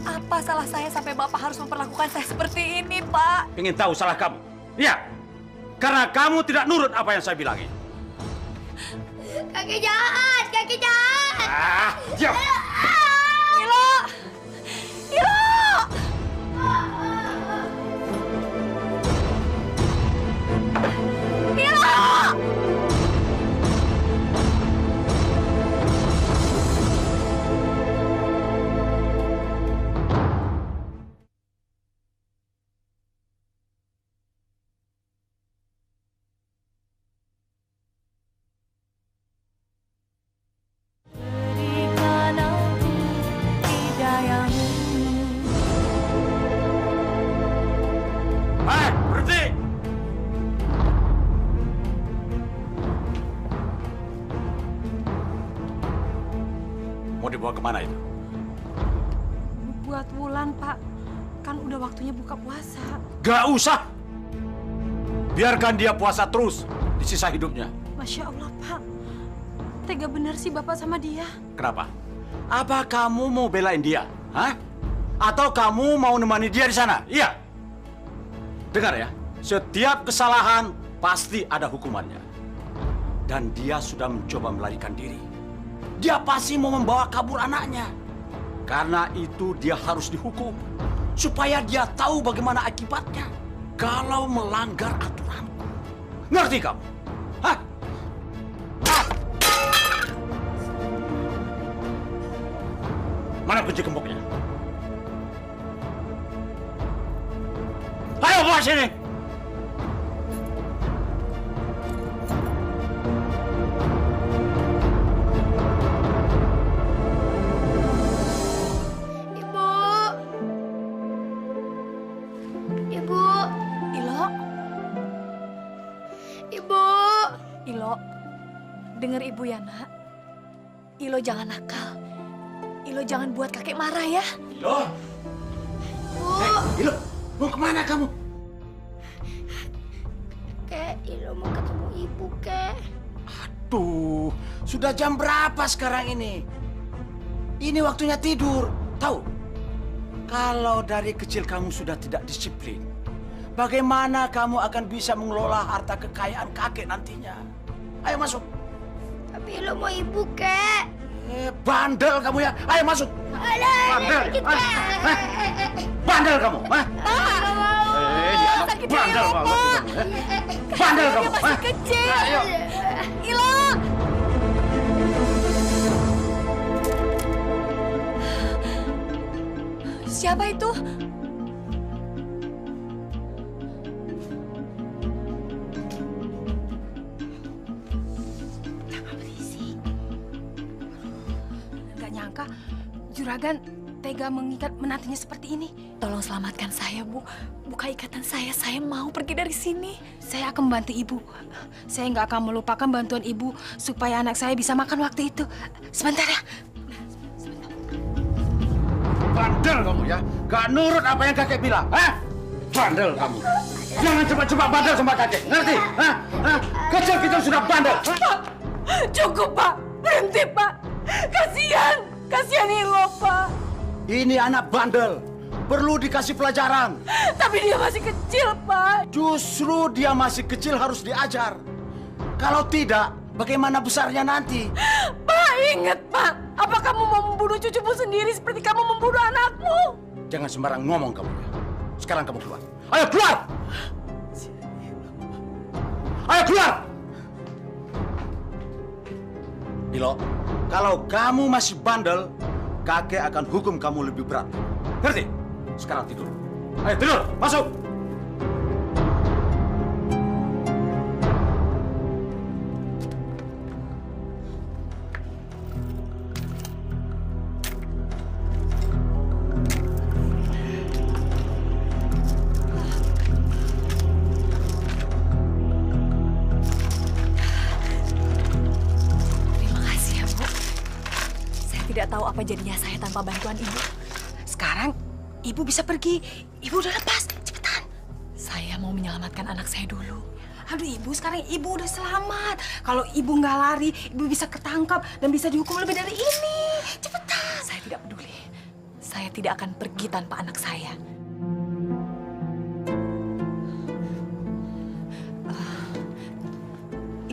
apa salah saya sampai Bapak harus memperlakukan saya seperti ini, Pak? Ingin tahu salah kamu? Iya, karena kamu tidak nurut apa yang saya bilangin. Kakek jahat, kakek jahat. Ah, diam. Ilo! Ilo! Ilo! Berhenti! Mau dibawa kemana itu? Buat Wulan, Pak. Kan udah waktunya buka puasa. Gak usah! Biarkan dia puasa terus di sisa hidupnya. Masya Allah, Pak. Tega bener sih Bapak sama dia. Kenapa? Apa kamu mau belain dia? Hah? Atau kamu mau nemani dia di sana? Iya. Dengar ya, setiap kesalahan pasti ada hukumannya. Dan dia sudah mencoba melarikan diri. Dia pasti mau membawa kabur anaknya. Karena itu dia harus dihukum. Supaya dia tahu bagaimana akibatnya. Kalau melanggar aturanku. Ngerti kamu? Hah? Mana kunci gemboknya? Ayo bawa sini! Ibu. Ibu. Ilo? Ibu. Ilo, dengar ibu ya, nak. Ilo jangan nakal. Ilo jangan buat kakek marah ya. Ilo! Ilo, mau kemana kamu? Kek, Ilo mau ketemu ibu, Kek. Aduh, sudah jam berapa sekarang ini? Ini waktunya tidur. Tahu, kalau dari kecil kamu sudah tidak disiplin, bagaimana kamu akan bisa mengelola harta kekayaan kakek nantinya? Ayo masuk. Tapi Ilo mau ibu, Kek. Bandel kamu ya. Ayo masuk. Bandel. Bandel kamu. Sakit bandel Ilo, banget Pak. kamu. Bandel kamu. Masih kecil. Ayo. Ilo. Siapa itu? Gak nyangka Juragan tega mengikat menantinya seperti ini. Tolong selamatkan saya, Bu. Buka ikatan saya mau pergi dari sini. Saya akan membantu Ibu. Saya nggak akan melupakan bantuan Ibu supaya anak saya bisa makan waktu itu. Sebentar ya. Bandel kamu ya. Gak nurut apa yang kakek bilang. Hah? Bandel kamu. Jangan coba-coba bandel sama kakek, ngerti? Hah? Hah? Kecil kita sudah bandel. Pak, cukup Pak, berhenti Pak. Kasihan Ilo Pak. Ini anak bandel, perlu dikasih pelajaran. Tapi dia masih kecil Pak. Justru dia masih kecil harus diajar. Kalau tidak, bagaimana besarnya nanti? Pak, ingat Pak, apa kamu mau membunuh cucumu sendiri seperti kamu membunuh anakmu? Jangan sembarang ngomong kamu. Sekarang kamu keluar. Ayo keluar! Ayo keluar! Ilo, kalau kamu masih bandel, kakek akan hukum kamu lebih berat. Ngerti? Sekarang tidur. Ayo tidur, masuk! Tidak tahu apa jadinya saya tanpa bantuan ibu. Sekarang ibu bisa pergi. Ibu udah lepas. Cepetan. Saya mau menyelamatkan anak saya dulu. Aduh ibu, sekarang ibu udah selamat. Kalau ibu nggak lari, ibu bisa ketangkap dan bisa dihukum lebih dari ini. Cepetan. Saya tidak peduli. Saya tidak akan pergi tanpa anak saya.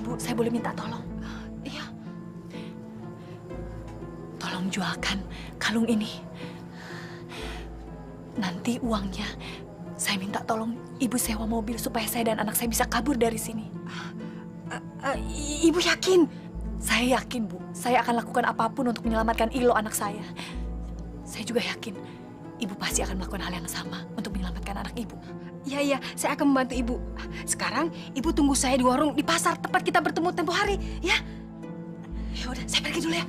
Ibu, saya boleh minta tolong? Iya. Tolong jualkan kalung ini. Nanti uangnya saya minta tolong ibu sewa mobil supaya saya dan anak saya bisa kabur dari sini. Ibu yakin? Saya yakin, Bu. Saya akan lakukan apapun untuk menyelamatkan Ilo anak saya. Saya juga yakin ibu pasti akan melakukan hal yang sama untuk menyelamatkan anak ibu. Iya, saya akan membantu ibu. Sekarang ibu tunggu saya di warung di pasar tempat kita bertemu tempo hari, ya? Ya udah, saya pergi dulu ya.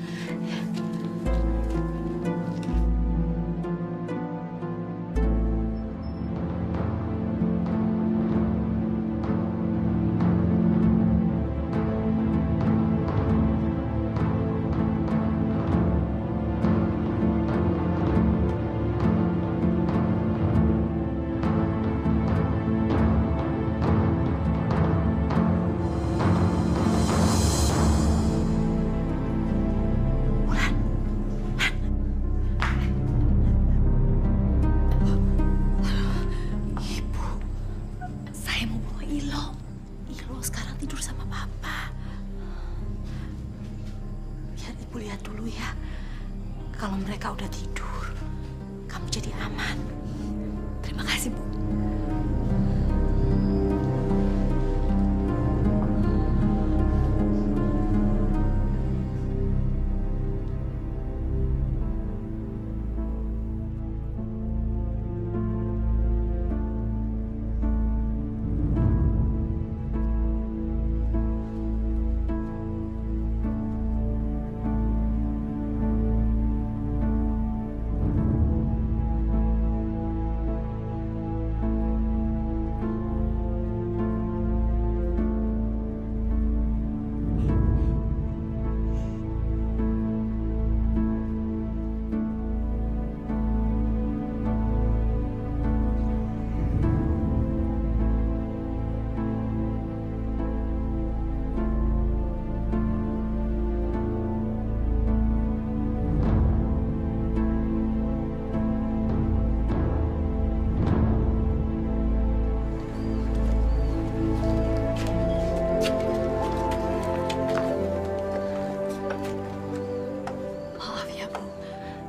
Kalau mereka udah tidur, kamu jadi aman. Terima kasih, Bu.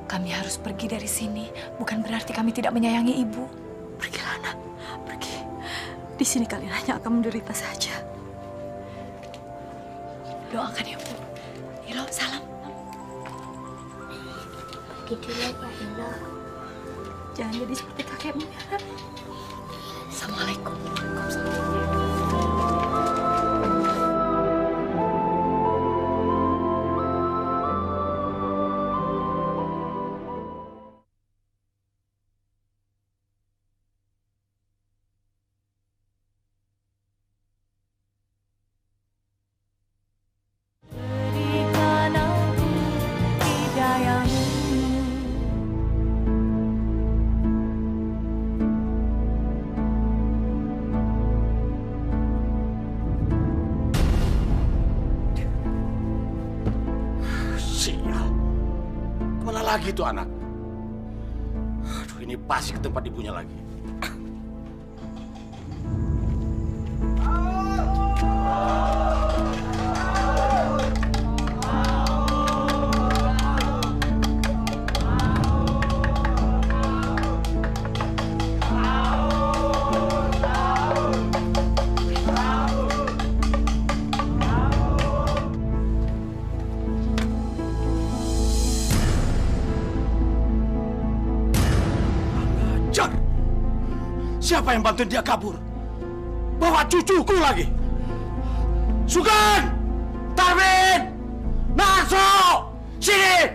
Kami harus pergi dari sini. Bukan berarti kami tidak menyayangi ibu. Pergilah, nak. Pergi. Di sini kalian hanya akan menderita saja. Doakan ya, Bu. Ilo, salam. Gitu ya, Pak Ilo. Jangan jadi seperti kakekmu ya, nak. Assalamualaikum. lagi tuh anak. Aduh, ini pasti ke tempat ibunya lagi. Siapa yang bantuin dia kabur? Bawa cucuku lagi. Sugeng! Tarmin! Narso! Sini!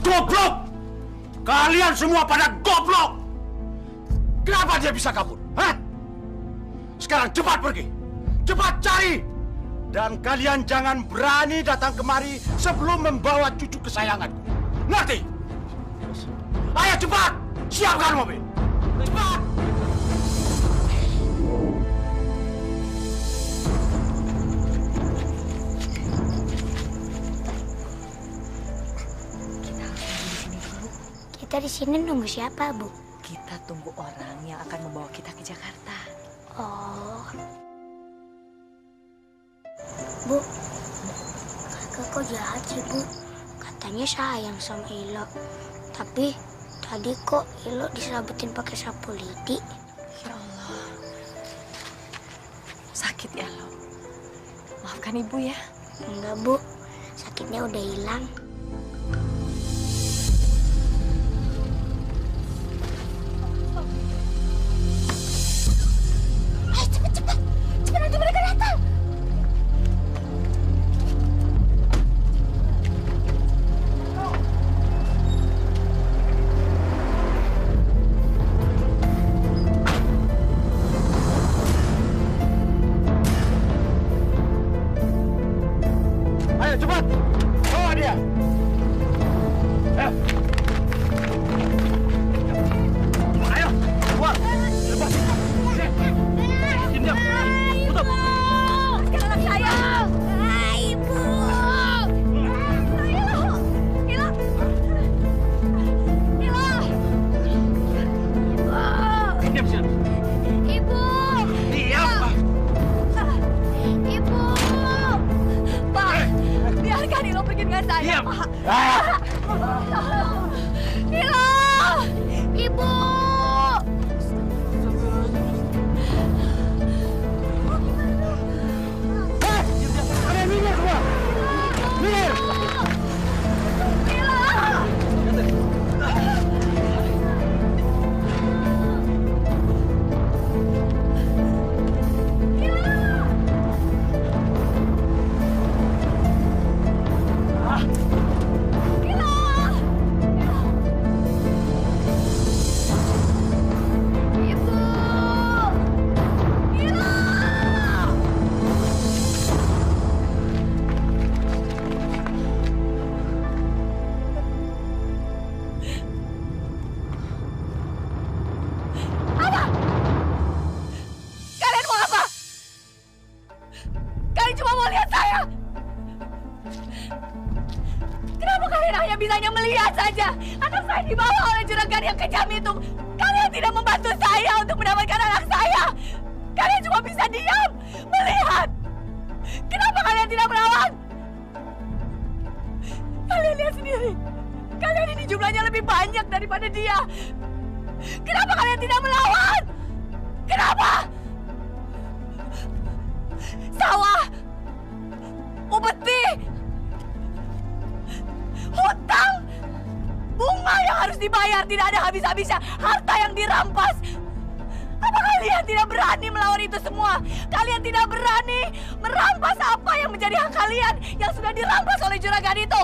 Goblok! Kalian semua pada goblok! Kenapa dia bisa kabur? Hah? Sekarang cepat pergi! Cepat cari! Dan kalian jangan berani datang kemari sebelum membawa cucu kesayanganku. Ngerti? Ayo cepat! Siapkan mobil! Cepat! Kita di sini nunggu siapa, Bu? Kita tunggu orang yang akan membawa kita ke Jakarta. Oh. Bu, kakak kok jahat sih, Bu? Katanya sayang sama Ilo. Tapi tadi kok Ilo disabutin pakai sapu lidi? Ya Allah. Sakit ya lo? Maafkan ibu ya. Enggak, Bu. Sakitnya udah hilang. Ayo cepet, cepet. Cepet nanti mereka datang. Ayo cepat, bawa dia. Ayo, keluar. Lepas. Diam. Tutup. Sekarang anak saya. Ibu. Ilo. Diam sini. Ibu. Diam. Ibu. Pak, biarkan Ilo pergi dengan saya, Pak. Ilo. Ibu. Kalian minggir semua. Minggir. Kalian mau apa? Kalian cuma mau lihat saya. Kenapa kalian hanya bisanya melihat saja? Anak saya dibawa oleh juragan yang kejam itu. Kalian tidak membantu saya untuk mendapatkan anak saya. Kalian cuma bisa diam, melihat. Kenapa kalian tidak melawan? Kalian lihat sendiri. Kalian ini jumlahnya lebih banyak daripada dia. Kenapa kalian tidak melawan? Kenapa? Sawah, upeti, hutang, bunga yang harus dibayar, tidak ada habis-habisnya, harta yang dirampas. Apa kalian tidak berani melawan itu semua? Kalian tidak berani merampas apa yang menjadi hak kalian yang sudah dirampas oleh juragan itu?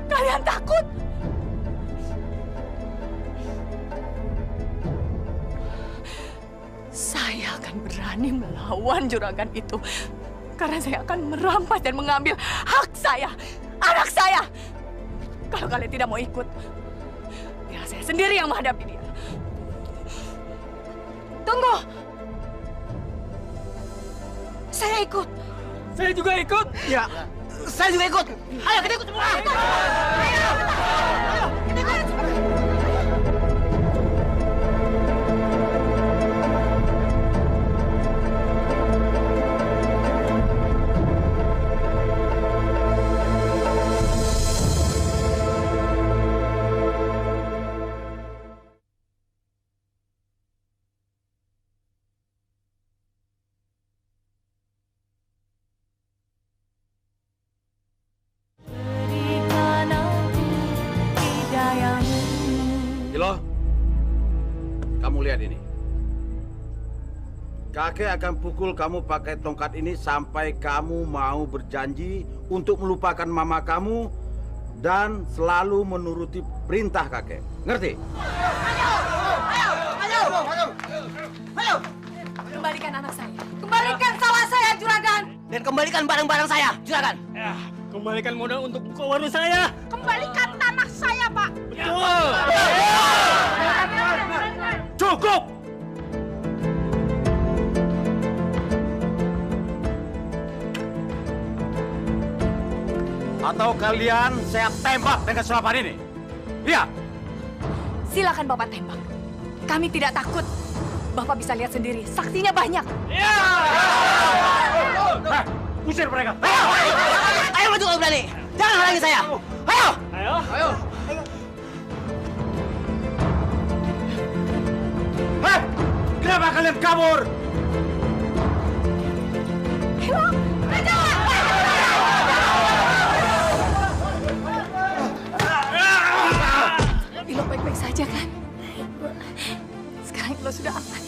Kalian takut? Saya akan berani melawan juragan itu. Karena saya akan merampas dan mengambil hak saya, anak saya. Kalau kalian tidak mau ikut, biar saya sendiri yang menghadapi dia. Tunggu. Saya ikut. Saya juga ikut. Ya, saya juga ikut. Ayo kita ikut semua. Ilo, kamu lihat ini. Kakek akan pukul kamu pakai tongkat ini sampai kamu mau berjanji untuk melupakan mama kamu dan selalu menuruti perintah kakek. Ngerti? Ayo! Kembalikan anak saya. Kembalikan sawah saya, Juragan. Dan kembalikan barang-barang saya, Juragan. Ya, kembalikan modal untuk buka warung saya. Kembalikan tanah saya, Pak. Betul. Cukup! Atau kalian saya tembak dengan senapan ini? Lihat! Silakan Bapak tembak. Kami tidak takut. Bapak bisa lihat sendiri, saksinya banyak. Usir mereka! Ayo maju kalau berani. Jangan halangi saya. Ayo! Ayo. Hei! Kenapa kalian kabur? Ilo baik-baik saja kan? Sekarang Ilo sudah aman.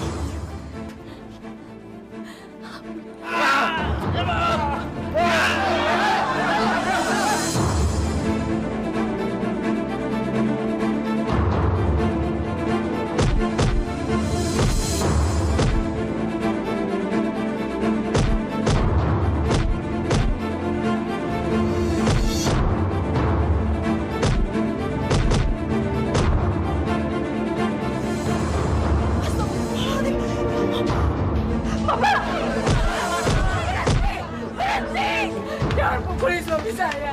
Jangan pukuli suami saya.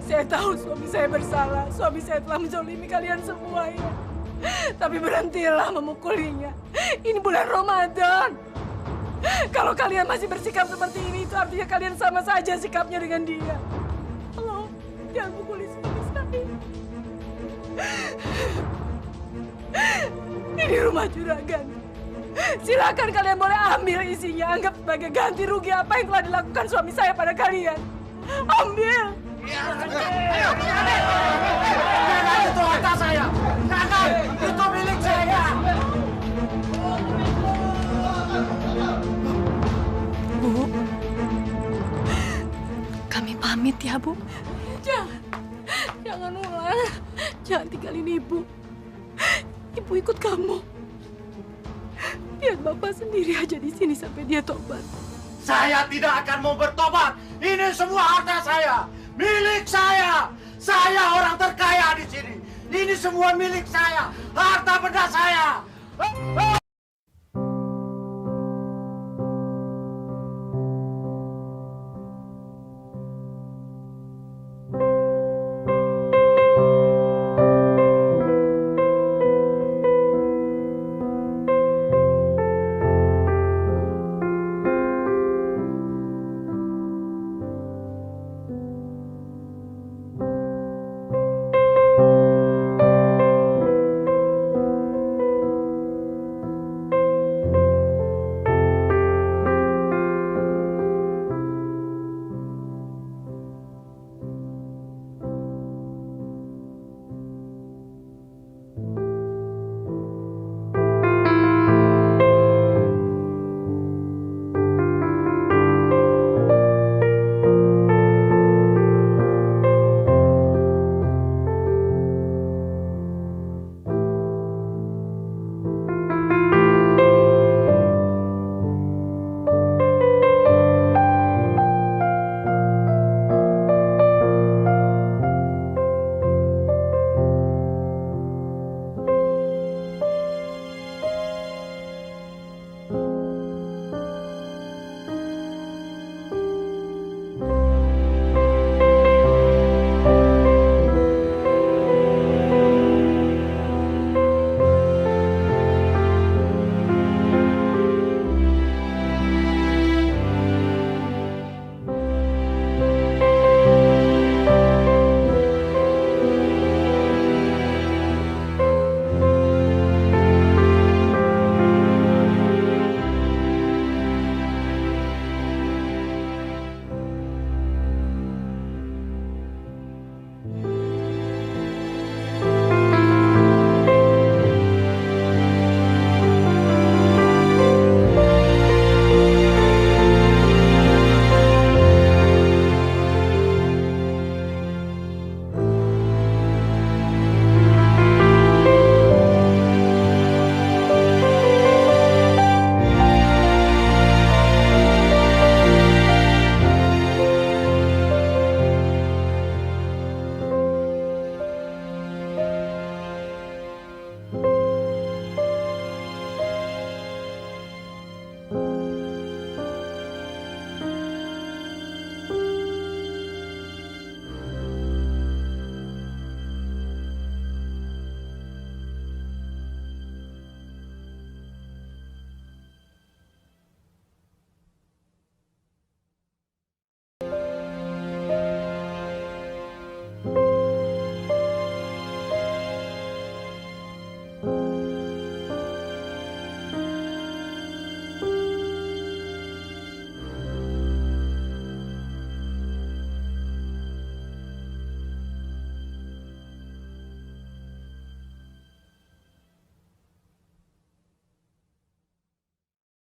Saya tahu suami saya bersalah. Suami saya telah menzolimi kalian semua ya. Tapi berhentilah memukulinya. Ini bulan Ramadan. Kalau kalian masih bersikap seperti ini, itu artinya kalian sama saja sikapnya dengan dia. Tolong, jangan pukuli suami saya. Ini rumah juragan. Silakan kalian boleh ambil isinya. Anggap sebagai ganti rugi apa yang telah dilakukan suami saya pada kalian. Ambil. Ayo! Itu harta saya! Jangan! Itu milik saya! Bu, kami pamit ya, Bu. Jangan ulang. Jangan tinggalin ibu. Ibu ikut kamu. Biar bapak sendiri aja di sini sampai dia tobat. Saya tidak akan mau bertobat. Ini semua harta saya, milik saya. Saya orang terkaya di sini. Ini semua milik saya, harta benda saya.